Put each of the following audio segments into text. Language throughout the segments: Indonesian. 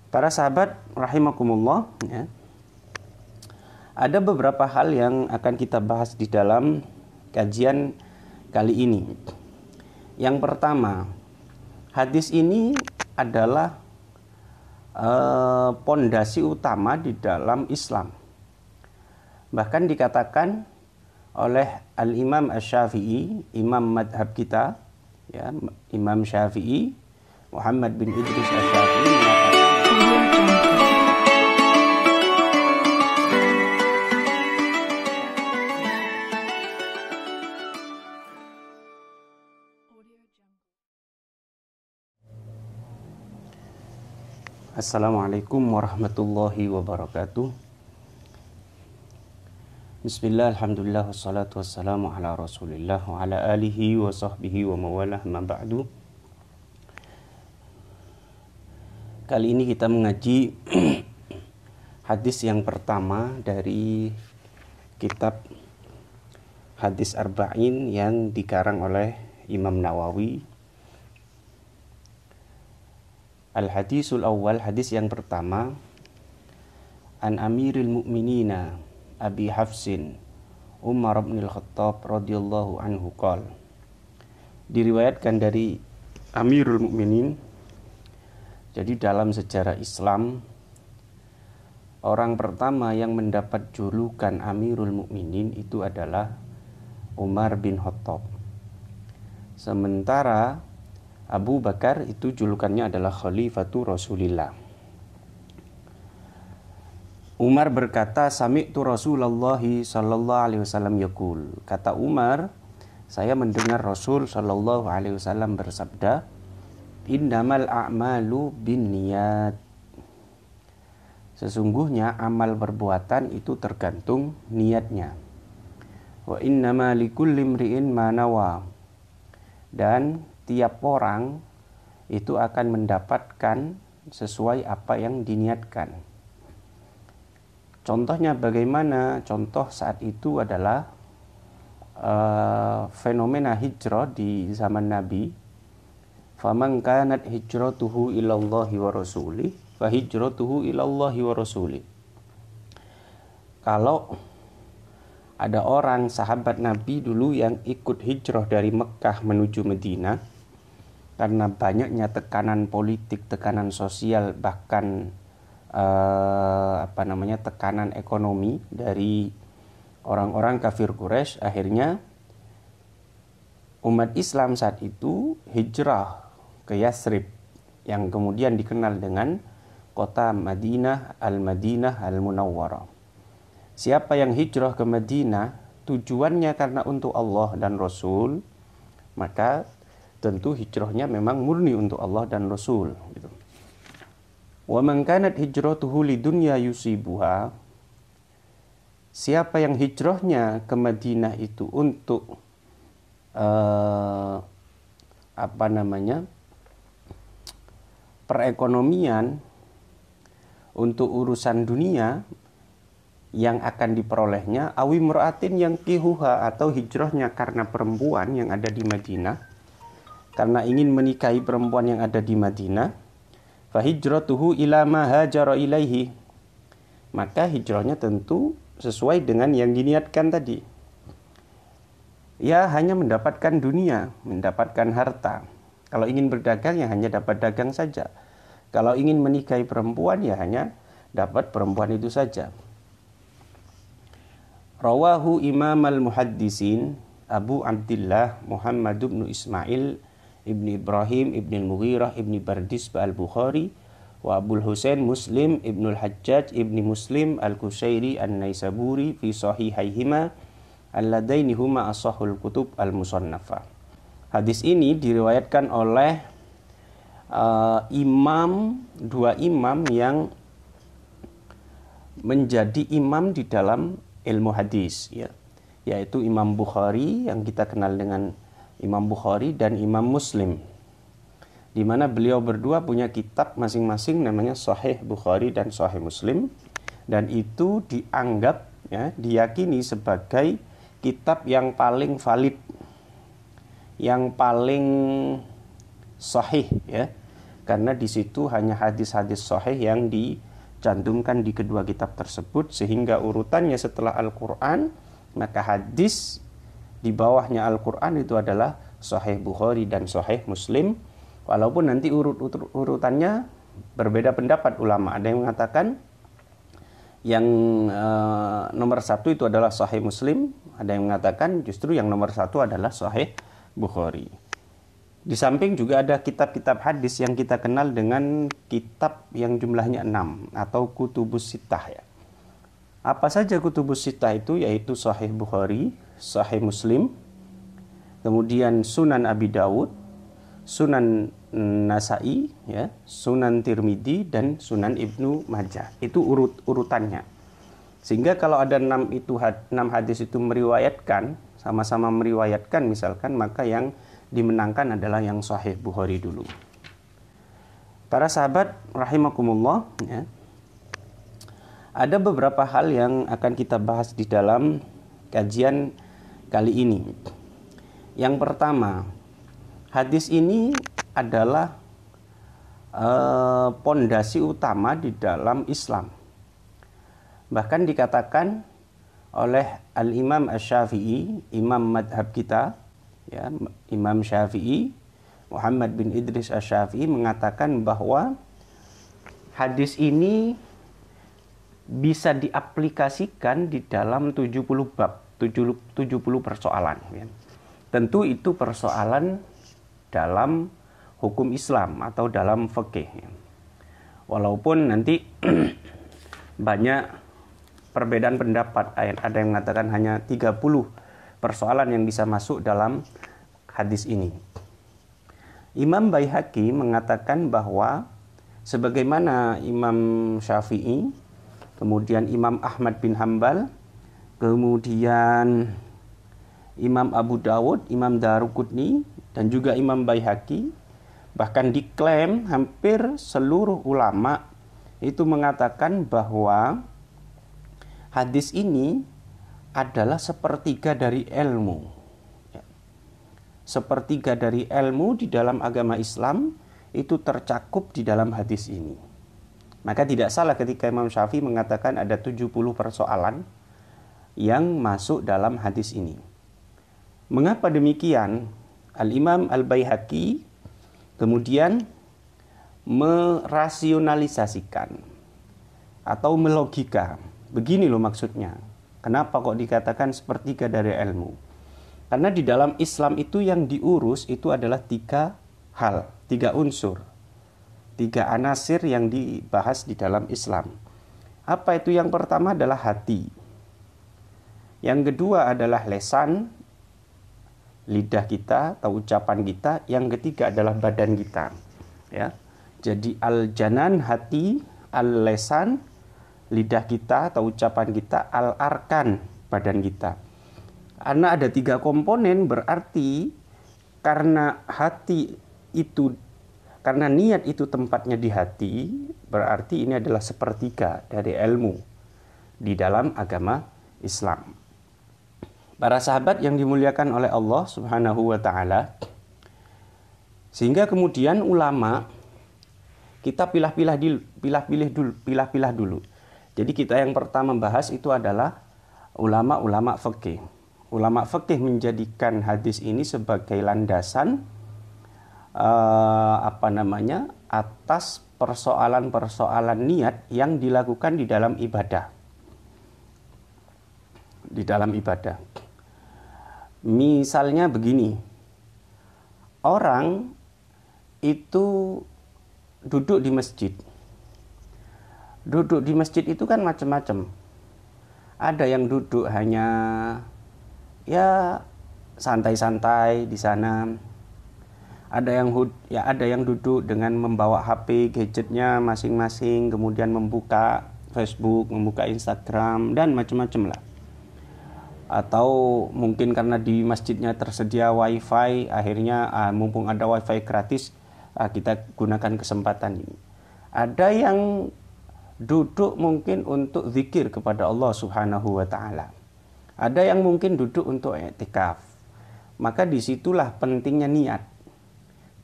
Para sahabat rahimakumullah, ya, ada beberapa hal yang akan kita bahas di dalam kajian kali ini. Yang pertama, hadis ini adalah pondasi utama di dalam Islam. Bahkan dikatakan oleh Al-Imam Asy-Syafi'i, imam madhab kita, ya, Imam Syafi'i, Muhammad bin Idris Asy-Syafi'i mengatakan, Assalamualaikum warahmatullahi wabarakatuh. Bismillah, alhamdulillah, wassalatu wassalamu ala rasulillah wa ala alihi wa sahbihi wa mawalah, ma ba'du. Kali ini kita mengaji hadis yang pertama dari kitab Hadis Arba'in yang dikarang oleh Imam Nawawi. Al-hadisul awal, hadis yang pertama, an Amiril Mu'minina Abi Hafsin Umar bin Al-Khattab radhiyallahu anhu qala. Diriwayatkan dari Amirul Mukminin. Jadi dalam sejarah Islam, orang pertama yang mendapat julukan Amirul Mukminin itu adalah Umar bin Khattab. Sementara Abu Bakar itu julukannya adalah Khalifatu Rasulillah. Umar berkata, Sami'tu Rasulullah sallallahu alaihi wasallam yaqul. Kata Umar, saya mendengar Rasul sallallahu alaihi wasallam bersabda, Innamal a'malu binniyat. Sesungguhnya amal perbuatan itu tergantung niatnya. Wa innama likulli imri'in ma nawa. Dan tiap orang itu akan mendapatkan sesuai apa yang diniatkan. Contohnya bagaimana? Contoh saat itu adalah fenomena hijrah di zaman Nabi. Faman kanat hijratuhu ilallahi wa rasulih, fa hijratuhu ilallahi wa rasulih. Kalau ada orang sahabat Nabi dulu yang ikut hijrah dari Mekah menuju Madinah, karena banyaknya tekanan politik, tekanan sosial, bahkan tekanan ekonomi dari orang-orang kafir Quraisy, akhirnya umat Islam saat itu hijrah ke Yathrib yang kemudian dikenal dengan kota Madinah Al-Munawwarah. Siapa yang hijrah ke Madinah tujuannya karena untuk Allah dan Rasul, maka tentu hijrahnya memang murni untuk Allah dan Rasul, gitu. Wa man kanat hijratuhu lidunya yusibuha. Siapa yang hijrahnya ke Madinah itu untuk perekonomian, untuk urusan dunia yang akan diperolehnya, awi mur'atin yang kihuha, atau hijrahnya karena perempuan yang ada di Madinah, karena ingin menikahi perempuan yang ada di Madinah, fa hijratuhu ila ma hajara ilaihi, maka hijrahnya tentu sesuai dengan yang diniatkan tadi. Ya, hanya mendapatkan dunia, mendapatkan harta. Kalau ingin berdagang ya hanya dapat dagang saja. Kalau ingin menikahi perempuan ya hanya dapat perempuan itu saja. Rawahu Imam al-Muhaddisin Abu Abdillah Muhammad bin Ismail Ibni Ibrahim Ibni Mughirah Ibni Bardisbah al-Bukhari wa Abul Husain Muslim Ibnul Hajjaj Ibni Muslim al-Kushairi an-Naisaburi fi sahihaihima alladaini huma ashahul kutub al-musannafah. Hadis ini diriwayatkan oleh dua imam yang menjadi imam di dalam ilmu hadis, ya, yaitu Imam Bukhari yang kita kenal dengan Imam Bukhari dan Imam Muslim, di mana beliau berdua punya kitab masing-masing namanya Sahih Bukhari dan Sahih Muslim, dan itu dianggap, ya, diyakini sebagai kitab yang paling valid, yang paling sahih, ya, karena di situ hanya hadis-hadis sahih yang dicantumkan di kedua kitab tersebut, sehingga urutannya setelah Al-Quran, maka hadis di bawahnya Al-Quran itu adalah Sahih Bukhari dan Sahih Muslim. Walaupun nanti urutannya berbeda pendapat ulama. Ada yang mengatakan yang nomor satu itu adalah Sahih Muslim, ada yang mengatakan justru yang nomor satu adalah Sahih Bukhari. Di samping juga ada kitab-kitab hadis yang kita kenal dengan kitab yang jumlahnya 6 atau kutubus sittah ya. Apa saja kutubus sittah itu? Yaitu Sahih Bukhari, Sahih Muslim, kemudian Sunan Abi Dawud, Sunan Nasai, ya, Sunan Tirmidzi, dan Sunan Ibnu Majah. Itu urutannya. Sehingga kalau ada 6 hadis itu meriwayatkan, sama-sama meriwayatkan misalkan, maka yang dimenangkan adalah yang Sahih Bukhari dulu. Para sahabat rahimakumullah, ya, ada beberapa hal yang akan kita bahas di dalam kajian kali ini. Yang pertama, hadis ini adalah pondasi utama di dalam Islam. Bahkan dikatakan oleh Al-Imam Asy-Syafi'i, imam madhab kita, ya, Imam Syafi'i, Muhammad bin Idris Asy-Syafi'i, mengatakan bahwa hadis ini bisa diaplikasikan di dalam 70 bab, 70 persoalan. Ya. Tentu itu persoalan dalam hukum Islam atau dalam fikih. Ya. Walaupun nanti banyak perbedaan pendapat, ada yang mengatakan hanya 30 persoalan yang bisa masuk dalam hadis ini. Imam Baihaqi mengatakan bahwa sebagaimana Imam Syafi'i, kemudian Imam Ahmad bin Hambal, kemudian Imam Abu Dawud, Imam Daruqutni, dan juga Imam Baihaqi, bahkan diklaim hampir seluruh ulama itu mengatakan bahwa hadis ini adalah sepertiga dari ilmu. Sepertiga dari ilmu di dalam agama Islam itu tercakup di dalam hadis ini. Maka tidak salah ketika Imam Syafi'i mengatakan ada 70 persoalan yang masuk dalam hadis ini. Mengapa demikian? Al-Imam Al-Baihaqi kemudian merasionalisasikan atau melogika. Begini loh maksudnya. Kenapa kok dikatakan sepertiga dari ilmu? Karena di dalam Islam itu yang diurus itu adalah 3 hal, 3 unsur. 3 anasir yang dibahas di dalam Islam. Apa itu? Yang pertama adalah hati. Yang kedua adalah lesan, lidah kita atau ucapan kita. Yang ketiga adalah badan kita. Ya. Jadi al-janan hati, al-lesan lidah kita atau ucapan kita, al-arkan badan kita. Karena ada 3 komponen, berarti karena hati itu, karena niat itu tempatnya di hati, berarti ini adalah sepertiga dari ilmu di dalam agama Islam. Para sahabat yang dimuliakan oleh Allah Subhanahu wa taala, sehingga kemudian ulama kita pilah-pilah dulu. Jadi kita yang pertama bahas itu adalah ulama-ulama fikih. Ulama fikih menjadikan hadis ini sebagai landasan atas persoalan-persoalan niat yang dilakukan di dalam ibadah. Di dalam ibadah. Misalnya begini. Orang itu duduk di masjid. Duduk di masjid itu kan macam-macam. Ada yang duduk hanya ya santai-santai di sana. Ada yang duduk dengan membawa HP gadgetnya masing-masing, kemudian membuka Facebook, membuka Instagram, dan macam-macam lah. Atau mungkin karena di masjidnya tersedia wifi, akhirnya mumpung ada wifi gratis, kita gunakan kesempatan ini. Ada yang duduk mungkin untuk zikir kepada Allah Subhanahu wa taala. Ada yang mungkin duduk untuk i'tikaf. Maka disitulah pentingnya niat.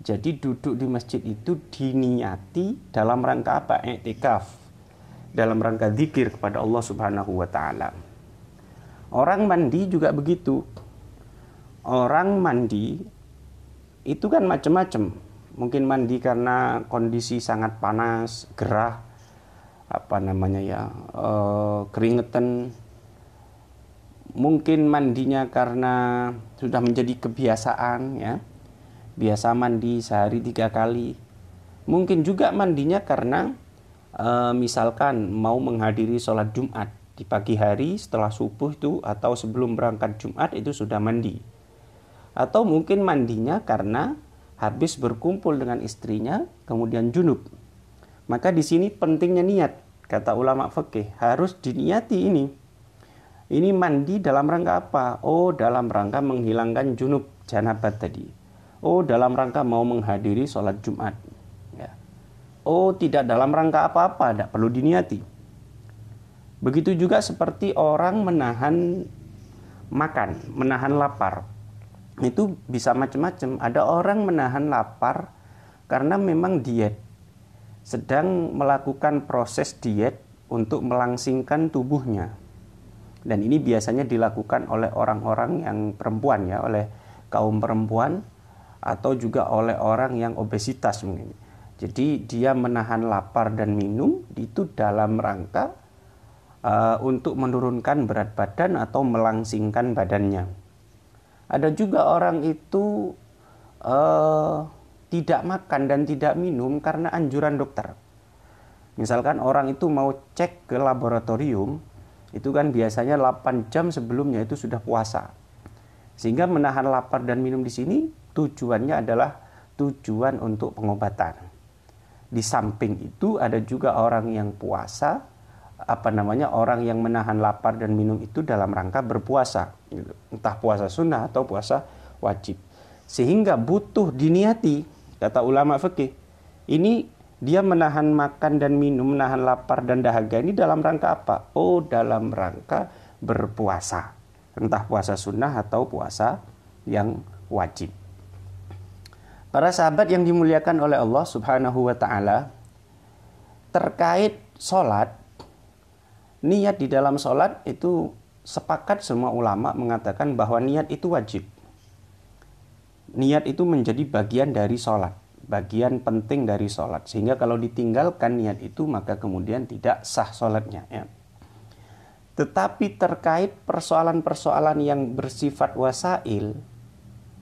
Jadi duduk di masjid itu diniati dalam rangka apa? I'tikaf. Dalam rangka zikir kepada Allah Subhanahu wa taala. Orang mandi juga begitu. Orang mandi itu kan macam-macam. Mungkin mandi karena kondisi sangat panas, gerah, keringetan. Mungkin mandinya karena sudah menjadi kebiasaan, ya. Biasa mandi sehari 3 kali. Mungkin juga mandinya karena misalkan mau menghadiri sholat Jumat di pagi hari setelah subuh itu, atau sebelum berangkat Jumat itu sudah mandi. Atau mungkin mandinya karena habis berkumpul dengan istrinya kemudian junub. Maka di sini pentingnya niat. Kata ulama fikih, harus diniati ini. Ini mandi dalam rangka apa? Oh, dalam rangka menghilangkan junub, janabat tadi. Oh, dalam rangka mau menghadiri sholat Jumat. Ya. Oh, tidak dalam rangka apa-apa, tidak perlu diniati. Begitu juga seperti orang menahan makan, menahan lapar. Itu bisa macam-macam. Ada orang menahan lapar karena memang diet. Sedang melakukan proses diet untuk melangsingkan tubuhnya. Dan ini biasanya dilakukan oleh orang-orang yang perempuan, ya, oleh kaum perempuan atau juga oleh orang yang obesitas mungkin. Jadi dia menahan lapar dan minum itu dalam rangka untuk menurunkan berat badan atau melangsingkan badannya. Ada juga orang itu tidak makan dan tidak minum karena anjuran dokter. Misalkan orang itu mau cek ke laboratorium, itu kan biasanya 8 jam sebelumnya itu sudah puasa. Sehingga menahan lapar dan minum di sini tujuannya adalah tujuan untuk pengobatan. Di samping itu ada juga orang yang puasa, orang yang menahan lapar dan minum itu dalam rangka berpuasa, gitu. Entah puasa sunnah atau puasa wajib. Sehingga butuh diniati, kata ulama fikih. Ini dia menahan makan dan minum, menahan lapar dan dahaga ini dalam rangka apa? Oh, dalam rangka berpuasa. Entah puasa sunnah atau puasa yang wajib. Para sahabat yang dimuliakan oleh Allah Subhanahu wa ta'ala, terkait sholat, niat di dalam sholat itu sepakat semua ulama mengatakan bahwa niat itu wajib. Niat itu menjadi bagian dari sholat, bagian penting dari sholat. Sehingga kalau ditinggalkan niat itu, maka kemudian tidak sah sholatnya, ya. Tetapi terkait persoalan-persoalan yang bersifat wasail,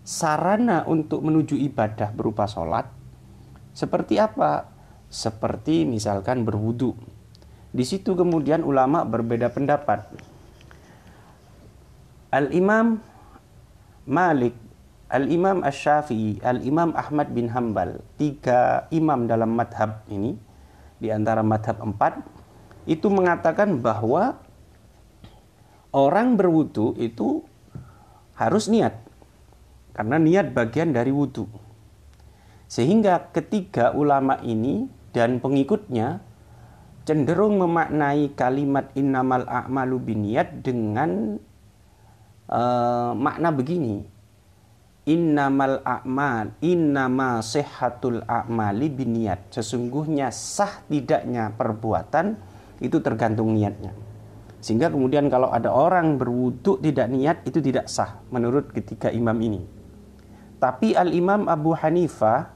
sarana untuk menuju ibadah berupa sholat, seperti apa? Seperti misalkan berwudu. Di situ kemudian ulama berbeda pendapat. Al-Imam Malik, Al-Imam Asy-Syafi'i, Al-Imam Ahmad bin Hambal, 3 imam dalam madhab ini, di antara madhab 4, itu mengatakan bahwa orang berwudu itu harus niat. Karena niat bagian dari wudu. Sehingga ketiga ulama ini dan pengikutnya cenderung memaknai kalimat innamal a'malu binniyat dengan makna begini. Innamal a'mal, innama sihhatul a'mali binniyat. Sesungguhnya sah tidaknya perbuatan itu tergantung niatnya. Sehingga kemudian kalau ada orang berwudu tidak niat, itu tidak sah menurut ketiga imam ini. Tapi Al-Imam Abu Hanifah,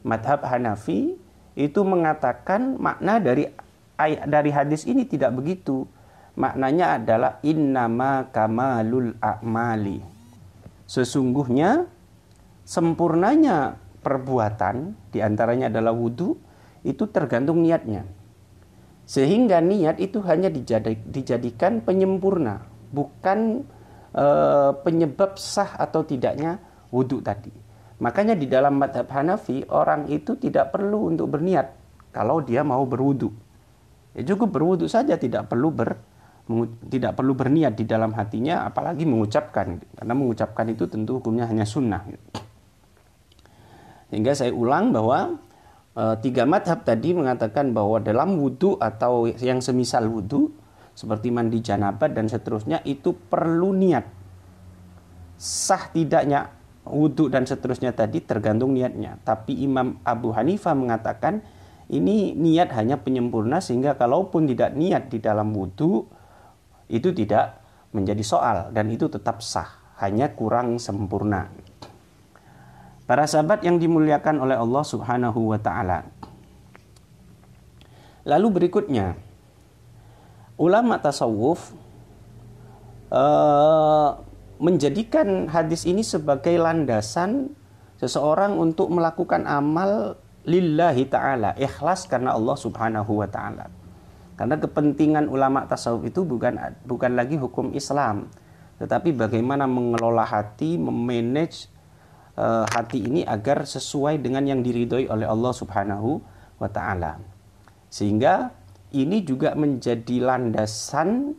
madhab Hanafi, itu mengatakan makna dari hadis ini tidak begitu. Maknanya adalah innama kamalul a'mali. Sesungguhnya sempurnanya perbuatan, diantaranya adalah wudu, itu tergantung niatnya. Sehingga niat itu hanya dijadikan penyempurna, bukan penyebab sah atau tidaknya wudu tadi. Makanya di dalam madhab Hanafi, orang itu tidak perlu untuk berniat kalau dia mau berwudu. Ya cukup berwudu saja, tidak perlu berniat di dalam hatinya, apalagi mengucapkan. Karena mengucapkan itu tentu hukumnya hanya sunnah. Sehingga saya ulang bahwa 3 madhab tadi mengatakan bahwa dalam wudu atau yang semisal wudu, seperti mandi janabat dan seterusnya, itu perlu niat. Sah tidaknya wudhu dan seterusnya tadi tergantung niatnya. Tapi Imam Abu Hanifah mengatakan ini niat hanya penyempurna, sehingga kalaupun tidak niat di dalam wudhu itu tidak menjadi soal dan itu tetap sah, hanya kurang sempurna. Para sahabat yang dimuliakan oleh Allah Subhanahu wa taala. Lalu berikutnya, ulama tasawuf menjadikan hadis ini sebagai landasan seseorang untuk melakukan amal lillahi ta'ala, ikhlas karena Allah Subhanahu wa ta'ala. Karena kepentingan ulama tasawuf itu bukan lagi hukum Islam, tetapi bagaimana mengelola hati, memanage hati ini agar sesuai dengan yang diridhoi oleh Allah Subhanahu wa ta'ala. Sehingga ini juga menjadi landasan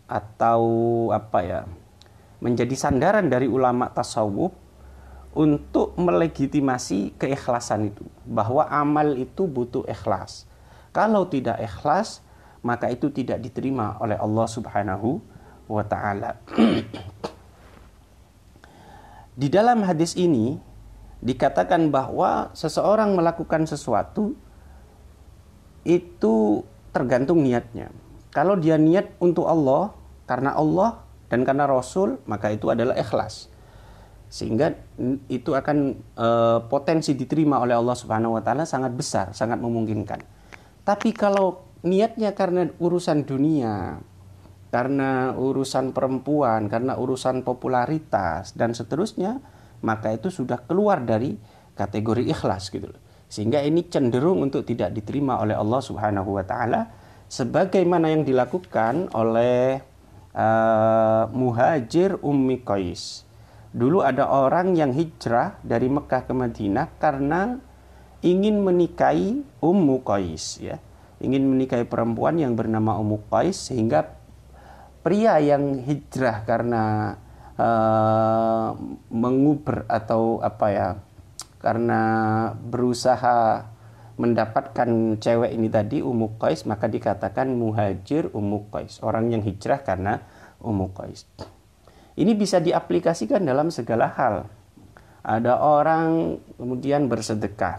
atau menjadi sandaran dari ulama tasawuf untuk melegitimasi keikhlasan itu, bahwa amal itu butuh ikhlas. Kalau tidak ikhlas, maka itu tidak diterima oleh Allah Subhanahu wa ta'ala. Di dalam hadis ini dikatakan bahwa seseorang melakukan sesuatu itu tergantung niatnya. Kalau dia niat untuk Allah, karena Allah dan karena Rasul, maka itu adalah ikhlas. Sehingga itu akan potensi diterima oleh Allah Subhanahu wa taala sangat besar, sangat memungkinkan. Tapi kalau niatnya karena urusan dunia, karena urusan perempuan, karena urusan popularitas dan seterusnya, maka itu sudah keluar dari kategori ikhlas gitu loh. Sehingga ini cenderung untuk tidak diterima oleh Allah Subhanahu wa taala, sebagaimana yang dilakukan oleh Muhajir Ummi Qais. Dulu ada orang yang hijrah dari Mekah ke Madinah karena ingin menikahi Ummu Qais, ya. Ingin menikahi perempuan yang bernama Ummu Qais, sehingga pria yang hijrah karena mengubur atau karena berusaha mendapatkan cewek ini tadi, Ummu Qais, maka dikatakan muhajir Ummu Qais, orang yang hijrah karena Ummu Qais. Ini bisa diaplikasikan dalam segala hal. Ada orang kemudian bersedekah,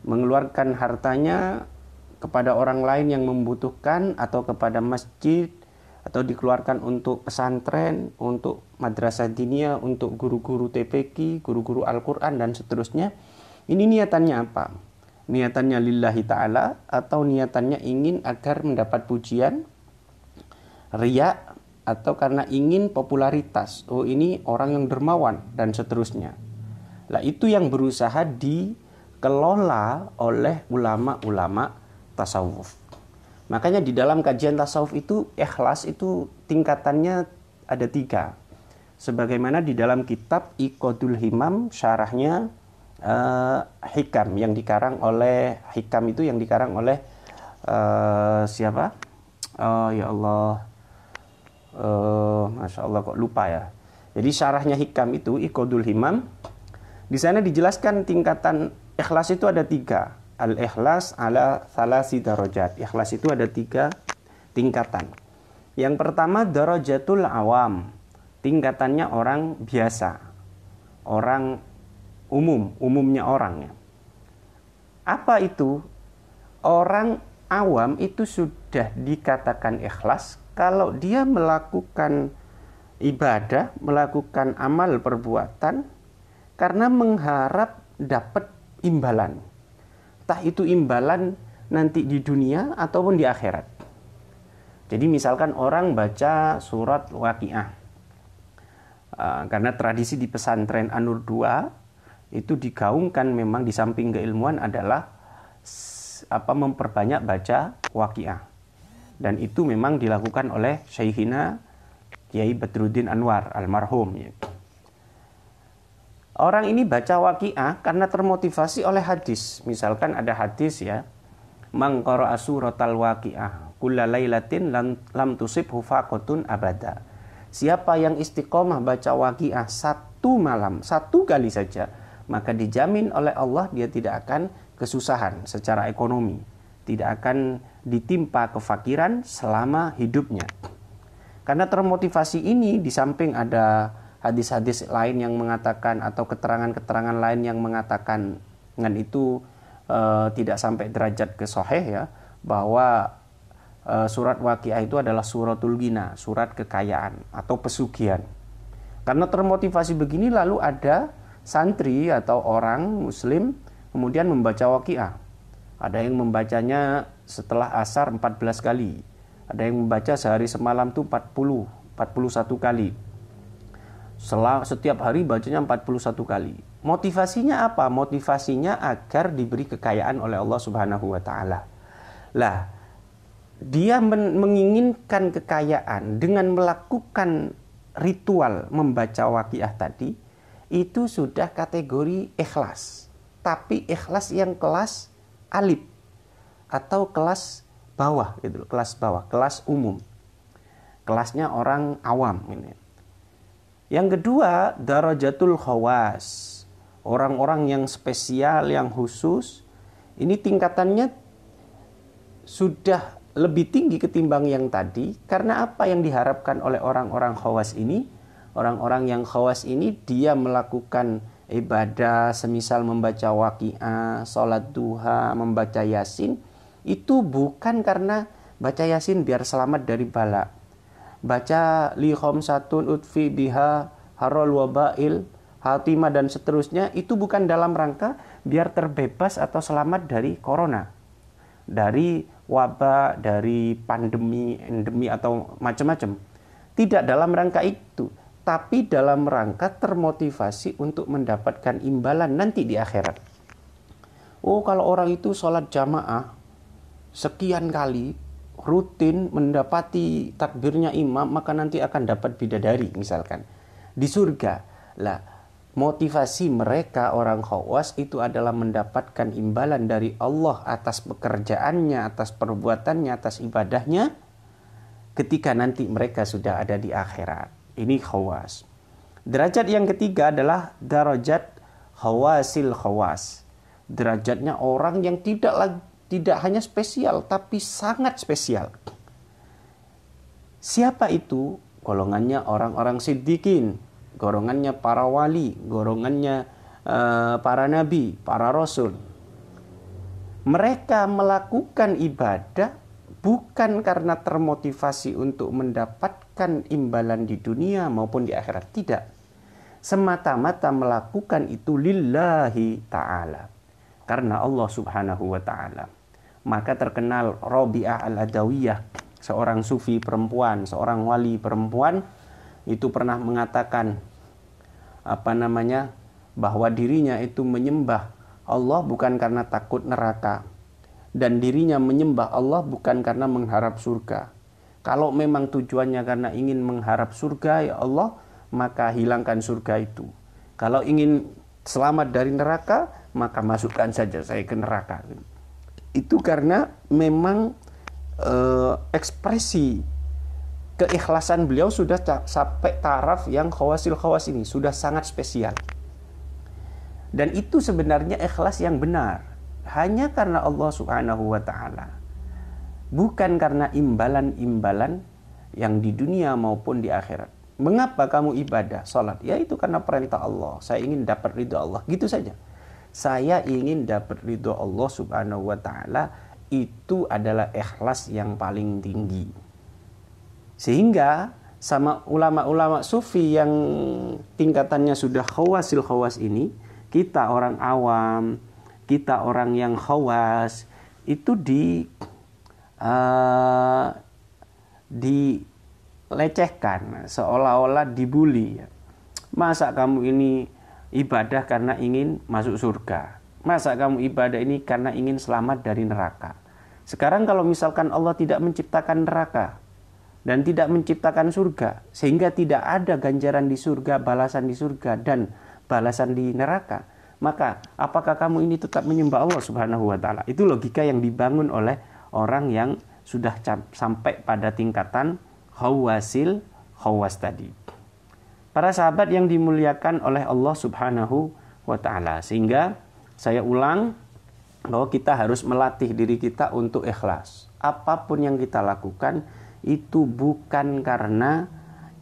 mengeluarkan hartanya kepada orang lain yang membutuhkan, atau kepada masjid, atau dikeluarkan untuk pesantren, untuk madrasah diniyah, untuk guru-guru TPQ, guru-guru Al-Quran dan seterusnya. Ini niatannya apa? Niatannya lillahi ta'ala, atau niatannya ingin agar mendapat pujian, riya, atau karena ingin popularitas. Oh, ini orang yang dermawan dan seterusnya. Lah, itu yang berusaha dikelola oleh ulama-ulama tasawuf. Makanya di dalam kajian tasawuf itu, ikhlas itu tingkatannya ada 3. Sebagaimana di dalam kitab Iqadul Himam, syarahnya Hikam yang dikarang oleh siapa? Ya Allah, Masya Allah kok lupa ya. Jadi syarahnya Hikam itu Iqadul Himam. Di sana dijelaskan tingkatan ikhlas itu ada 3. Al-ikhlas ala thalasi darajat. Ikhlas itu ada 3 tingkatan. Yang pertama darajatul awam. Tingkatannya orang biasa. Orang umumnya orang ya. Apa itu? Orang awam itu sudah dikatakan ikhlas kalau dia melakukan ibadah, melakukan amal perbuatan karena mengharap dapat imbalan. Entah itu imbalan nanti di dunia ataupun di akhirat. Jadi misalkan orang baca surat Waqiah. Karena tradisi di pesantren An-Nur 2 itu digaungkan memang di samping keilmuan adalah memperbanyak baca Waqiah. Dan itu memang dilakukan oleh Syekhina Kiai Badruddin Anwar almarhum ya. Orang ini baca Waqiah karena termotivasi oleh hadis. Misalkan ada hadis ya, man qara'a suratal Waqiah kulla lailatin lam tusibhu faqatun abada. Siapa yang istiqomah baca Waqiah 1 malam, 1 kali saja, maka dijamin oleh Allah dia tidak akan kesusahan secara ekonomi, tidak akan ditimpa kefakiran selama hidupnya. Karena termotivasi ini, di samping ada hadis-hadis lain yang mengatakan atau keterangan-keterangan lain yang mengatakan dengan itu tidak sampai derajat ke sahih ya, bahwa surat Waqiah itu adalah suratul ghina, surat kekayaan atau pesugihan. Karena termotivasi begini, lalu ada santri atau orang muslim kemudian membaca Waqiah. Ada yang membacanya setelah asar 14 kali. Ada yang membaca sehari semalam itu 41 kali. Setiap hari bacanya 41 kali. Motivasinya apa? Motivasinya agar diberi kekayaan oleh Allah Subhanahu wa taala. Lah, dia menginginkan kekayaan dengan melakukan ritual membaca Waqiah tadi, itu sudah kategori ikhlas. Tapi ikhlas yang kelas alif atau kelas bawah gitu, kelas bawah, kelas umum. Kelasnya orang awam ini. Yang kedua, darajatul khawas. Orang-orang yang spesial, yang khusus, ini tingkatannya sudah lebih tinggi ketimbang yang tadi. Karena apa yang diharapkan oleh orang-orang khawas ini? Orang-orang yang khawas ini dia melakukan ibadah semisal membaca Waqiah, sholat duha, membaca Yasin, itu bukan karena baca Yasin biar selamat dari bala. Baca li khamsatun utfi biha harol wabail hatimah dan seterusnya, itu bukan dalam rangka biar terbebas atau selamat dari corona, dari wabah, dari pandemi, endemi atau macam-macam. Tidak dalam rangka itu, tapi dalam rangka termotivasi untuk mendapatkan imbalan nanti di akhirat. Oh, kalau orang itu sholat jamaah sekian kali, rutin mendapati takbirnya imam, maka nanti akan dapat bidadari misalkan di surga. Lah, motivasi mereka orang khawas itu adalah mendapatkan imbalan dari Allah atas pekerjaannya, atas perbuatannya, atas ibadahnya ketika nanti mereka sudah ada di akhirat. Ini khawas. Derajat yang ketiga adalah derajat khawasil khawas. Derajatnya orang yang tidak hanya spesial tapi sangat spesial. Siapa itu? Golongannya orang-orang siddiqin, golongannya para wali, golongannya para nabi, para rasul. Mereka melakukan ibadah bukan karena termotivasi untuk mendapatkan imbalan di dunia maupun di akhirat. Tidak. Semata-mata melakukan itu lillahi ta'ala. Karena Allah Subhanahu wa ta'ala. Maka terkenal Rabi'ah al-Adawiyah, seorang sufi perempuan, seorang wali perempuan, itu pernah mengatakan bahwa dirinya itu menyembah Allah bukan karena takut neraka, dan dirinya menyembah Allah bukan karena mengharap surga. Kalau memang tujuannya karena ingin mengharap surga, ya Allah, maka hilangkan surga itu. Kalau ingin selamat dari neraka, maka masukkan saja saya ke neraka. Itu karena memang ekspresi keikhlasan beliau sudah sampai taraf yang khawasil khawas ini, sudah sangat spesial. Dan itu sebenarnya ikhlas yang benar, hanya karena Allah Subhanahu wa ta'ala, bukan karena imbalan-imbalan yang di dunia maupun di akhirat. Mengapa kamu ibadah, salat? Ya itu karena perintah Allah, saya ingin dapat ridho Allah, gitu saja. Saya ingin dapat ridho Allah Subhanahu wa ta'ala. Itu adalah ikhlas yang paling tinggi. Sehingga sama ulama-ulama sufi yang tingkatannya sudah khawasil khawas ini, kita orang awam, kita orang yang khawas, itu dilecehkan, seolah-olah dibully. Masa kamu ini ibadah karena ingin masuk surga? Masa kamu ibadah ini karena ingin selamat dari neraka? Sekarang kalau misalkan Allah tidak menciptakan neraka dan tidak menciptakan surga, sehingga tidak ada ganjaran di surga, balasan di surga, dan balasan di neraka, maka apakah kamu ini tetap menyembah Allah Subhanahu wa ta'ala? Itu logika yang dibangun oleh orang yang sudah sampai pada tingkatan khawasil khawas tadi. Para sahabat yang dimuliakan oleh Allah Subhanahu wa ta'ala. Sehingga saya ulang bahwa kita harus melatih diri kita untuk ikhlas. Apapun yang kita lakukan itu bukan karena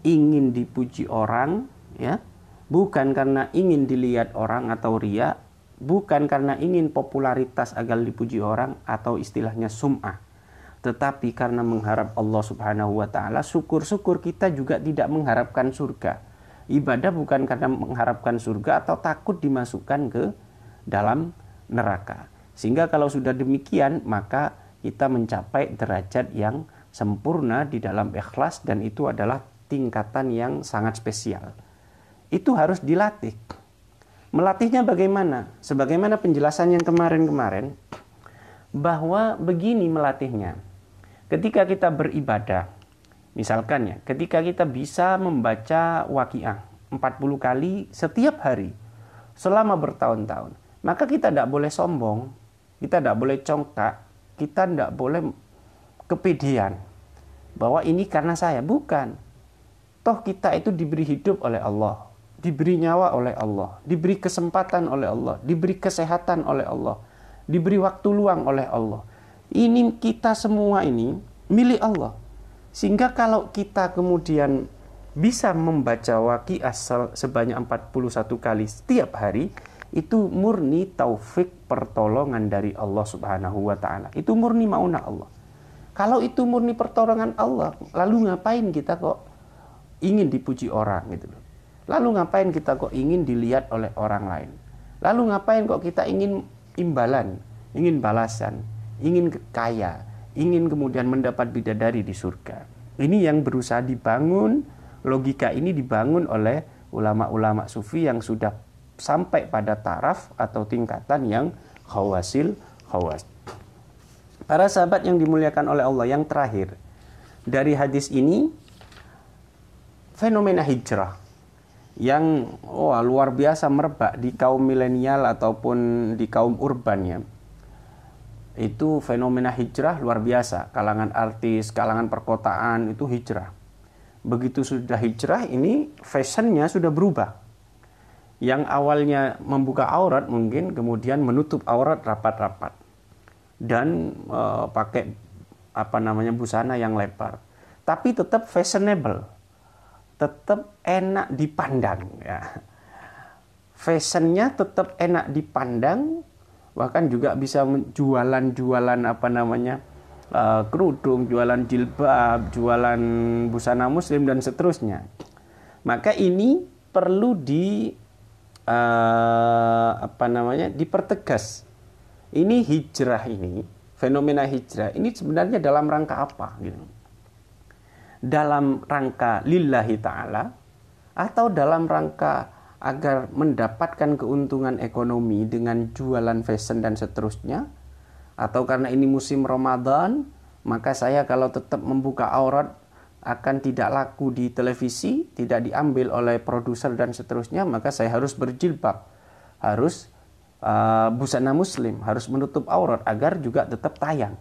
ingin dipuji orang, ya. Bukan karena ingin dilihat orang atau riya, bukan karena ingin popularitas agar dipuji orang atau istilahnya sum'ah, tetapi karena mengharap Allah Subhanahu wa taala. Syukur-syukur kita juga tidak mengharapkan surga. Ibadah bukan karena mengharapkan surga atau takut dimasukkan ke dalam neraka. Sehingga kalau sudah demikian, maka kita mencapai derajat yang sempurna di dalam ikhlas, dan itu adalah tingkatan yang sangat spesial. Itu harus dilatih. Melatihnya bagaimana? Sebagaimana penjelasan yang kemarin-kemarin, bahwa begini melatihnya. Ketika kita beribadah, misalkan ya, ketika kita bisa membaca Waqiah 40 kali setiap hari selama bertahun-tahun, maka kita tidak boleh sombong, kita tidak boleh congkak, kita tidak boleh kepedean bahwa ini karena saya. Bukan. Toh kita itu diberi hidup oleh Allah, diberi nyawa oleh Allah, diberi kesempatan oleh Allah, diberi kesehatan oleh Allah, diberi waktu luang oleh Allah. Ini kita semua ini milik Allah. Sehingga kalau kita kemudian bisa membaca Waqiah sebanyak 41 kali setiap hari, itu murni taufik pertolongan dari Allah Subhanahu wa taala. Itu murni maunah Allah. Kalau itu murni pertolongan Allah, lalu ngapain kita kok ingin dipuji orang gitu loh. Lalu ngapain kita kok ingin dilihat oleh orang lain? Lalu ngapain kok kita ingin imbalan, ingin balasan, ingin kaya, ingin kemudian mendapat bidadari di surga? Ini yang berusaha dibangun, logika ini dibangun oleh ulama-ulama sufi yang sudah sampai pada taraf atau tingkatan yang khawasil khawas. Para sahabat yang dimuliakan oleh Allah, yang terakhir dari hadis ini, fenomena hijrah yang luar biasa merebak di kaum milenial ataupun di kaum urban ya. Itu fenomena hijrah luar biasa. Kalangan artis, kalangan perkotaan itu hijrah. Begitu sudah hijrah, ini fashionnya sudah berubah. Yang awalnya membuka aurat mungkin kemudian menutup aurat rapat-rapat dan pakai busana yang lebar. Tapi tetap fashionable, tetap enak dipandang ya. Fashionnya tetap enak dipandang, bahkan juga bisa jualan kerudung, jualan jilbab, jualan busana muslim dan seterusnya. Maka ini perlu dipertegas. Ini hijrah ini, fenomena hijrah ini sebenarnya dalam rangka apa gitu? Dalam rangka lillahi ta'ala, atau dalam rangka agar mendapatkan keuntungan ekonomi dengan jualan fashion dan seterusnya, atau karena ini musim Ramadan, maka saya kalau tetap membuka aurat akan tidak laku di televisi, tidak diambil oleh produser dan seterusnya, maka saya harus berjilbab, harus busana muslim, harus menutup aurat agar juga tetap tayang.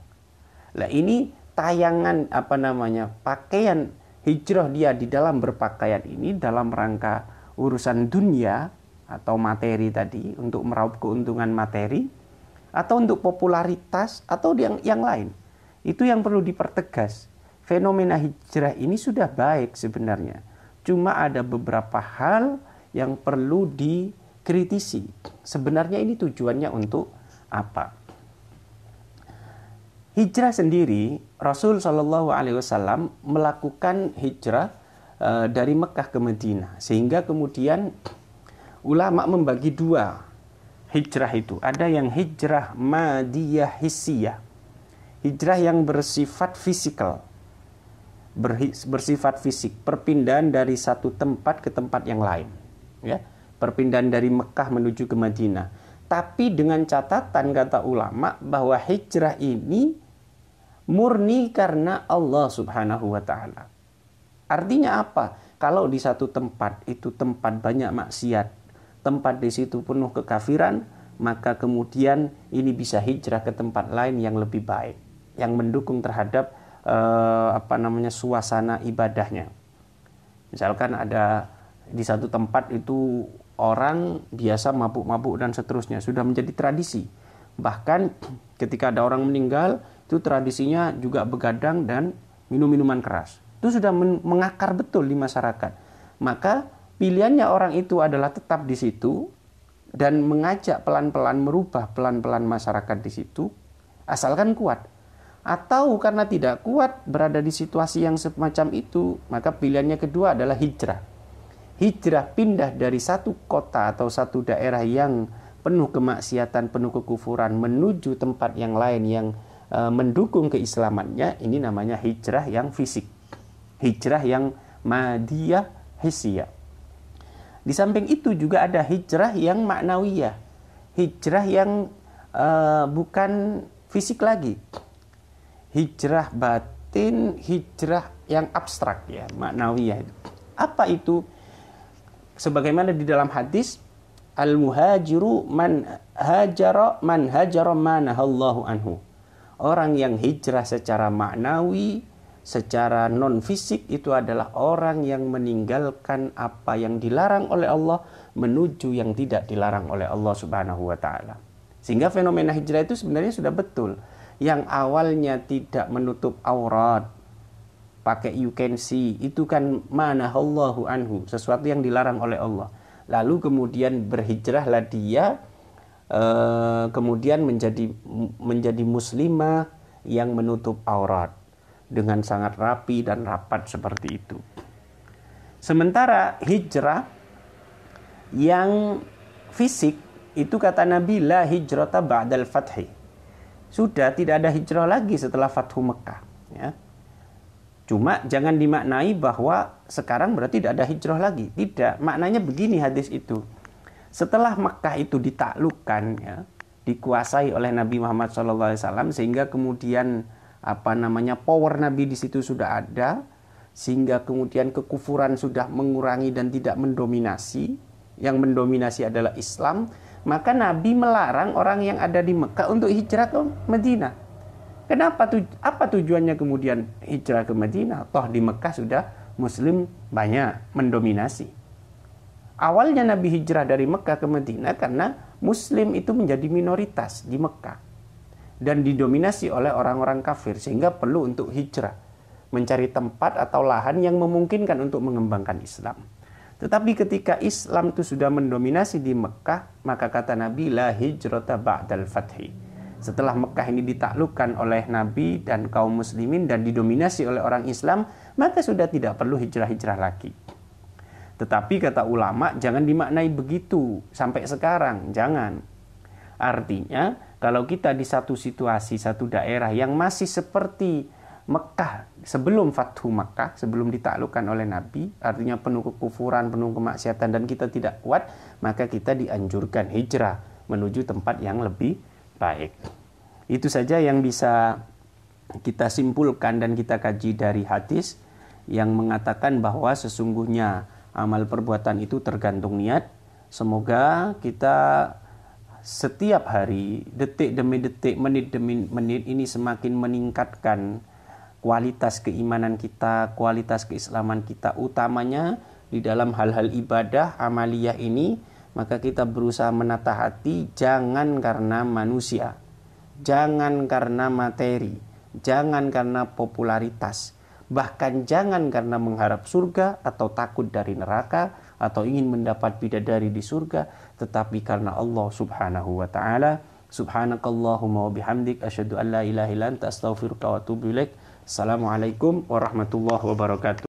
Nah ini tayangan pakaian hijrah dia di dalam berpakaian ini dalam rangka urusan dunia atau materi tadi, untuk meraup keuntungan materi atau untuk popularitas atau yang lain. Itu yang perlu dipertegas. Fenomena hijrah ini sudah baik sebenarnya. Cuma ada beberapa hal yang perlu dikritisi. Sebenarnya ini tujuannya untuk apa? Hijrah sendiri, Rasul Shallallahu Alaihi Wasallam melakukan hijrah dari Mekah ke Madinah, sehingga kemudian ulama membagi dua hijrah itu. Ada yang hijrah madiyah hissiyah, hijrah yang bersifat fisikal, bersifat fisik, perpindahan dari satu tempat ke tempat yang lain, ya, perpindahan dari Mekah menuju ke Madinah. Tapi dengan catatan kata ulama bahwa hijrah ini murni karena Allah Subhanahu wa taala. Artinya apa? Kalau di satu tempat itu tempat banyak maksiat, tempat di situ penuh kekafiran, maka kemudian ini bisa hijrah ke tempat lain yang lebih baik, yang mendukung terhadap suasana ibadahnya. Misalkan ada di satu tempat itu orang biasa mabuk-mabuk dan seterusnya, sudah menjadi tradisi. Bahkan ketika ada orang meninggal, itu tradisinya juga begadang dan minum minuman keras. Itu sudah mengakar betul di masyarakat. Maka Pilihannya orang itu adalah tetap di situ dan mengajak pelan-pelan, merubah pelan-pelan masyarakat di situ, asalkan kuat. Atau karena tidak kuat berada di situasi yang semacam itu, maka pilihannya kedua adalah hijrah. Hijrah, pindah dari satu kota atau satu daerah yang penuh kemaksiatan, penuh kekufuran, menuju tempat yang lain yang mendukung keislamannya. Ini namanya hijrah yang fisik, hijrah yang madiyah hissiyah. Di samping itu juga ada hijrah yang maknawiyah, hijrah yang bukan fisik lagi, hijrah batin, hijrah yang abstrak ya, maknawiyah. Apa itu? Sebagaimana di dalam hadis, al-muhajiru man hajara manahallahu anhu. Orang yang hijrah secara maknawi, secara non fisik itu adalah orang yang meninggalkan apa yang dilarang oleh Allah menuju yang tidak dilarang oleh Allah Subhanahu wa taala. Sehingga fenomena hijrah itu sebenarnya sudah betul. Yang awalnya tidak menutup aurat, pakai you can see, itu kan manahallahu anhu, sesuatu yang dilarang oleh Allah. Lalu kemudian berhijrahlah dia, kemudian menjadi muslimah yang menutup aurat dengan sangat rapi dan rapat seperti itu. Sementara hijrah yang fisik itu kata Nabi, la hijrata ba'dal fathi. Sudah tidak ada hijrah lagi setelah Fathu Mekah. Ya. Cuma jangan dimaknai bahwa sekarang berarti tidak ada hijrah lagi. Tidak, maknanya begini hadis itu. Setelah Mekah itu ditaklukkan, ya, dikuasai oleh Nabi Muhammad SAW, sehingga kemudian power Nabi di situ sudah ada, sehingga kemudian kekufuran sudah mengurangi dan tidak mendominasi. Yang mendominasi adalah Islam. Maka Nabi melarang orang yang ada di Mekah untuk hijrah ke Madinah. Kenapa? Apa tujuannya kemudian hijrah ke Madinah? Toh di Mekah sudah Muslim banyak, mendominasi. Awalnya Nabi hijrah dari Mekah ke Madinah karena Muslim itu menjadi minoritas di Mekah dan didominasi oleh orang-orang kafir, sehingga perlu untuk hijrah, mencari tempat atau lahan yang memungkinkan untuk mengembangkan Islam. Tetapi ketika Islam itu sudah mendominasi di Mekah, maka kata Nabi, la hijrata ba'dal fathi. Setelah Mekah ini ditaklukkan oleh Nabi dan kaum muslimin dan didominasi oleh orang Islam, maka sudah tidak perlu hijrah-hijrah lagi. Tetapi kata ulama, jangan dimaknai begitu sampai sekarang, jangan. Artinya, kalau kita di satu situasi, satu daerah yang masih seperti Mekah sebelum Fathu Mekah, sebelum ditaklukkan oleh Nabi, artinya penuh kekufuran, penuh kemaksiatan dan kita tidak kuat, maka kita dianjurkan hijrah menuju tempat yang lebih baik. Itu saja yang bisa kita simpulkan dan kita kaji dari hadis yang mengatakan bahwa sesungguhnya amal perbuatan itu tergantung niat. Semoga kita setiap hari, detik demi detik, menit demi menit ini semakin meningkatkan kualitas keimanan kita, kualitas keislaman kita, utamanya di dalam hal-hal ibadah, amaliyah ini. Maka kita berusaha menata hati, jangan karena manusia, jangan karena materi, jangan karena popularitas, bahkan jangan karena mengharap surga atau takut dari neraka atau ingin mendapat bidadari di surga, tetapi karena Allah Subhanahu wa taala. Subhanakallahumma wa bihamdik, asyhadu an la ilaha illa anta, astaghfiruka wa atubu ilaik. Assalamualaikum warahmatullahi wabarakatuh.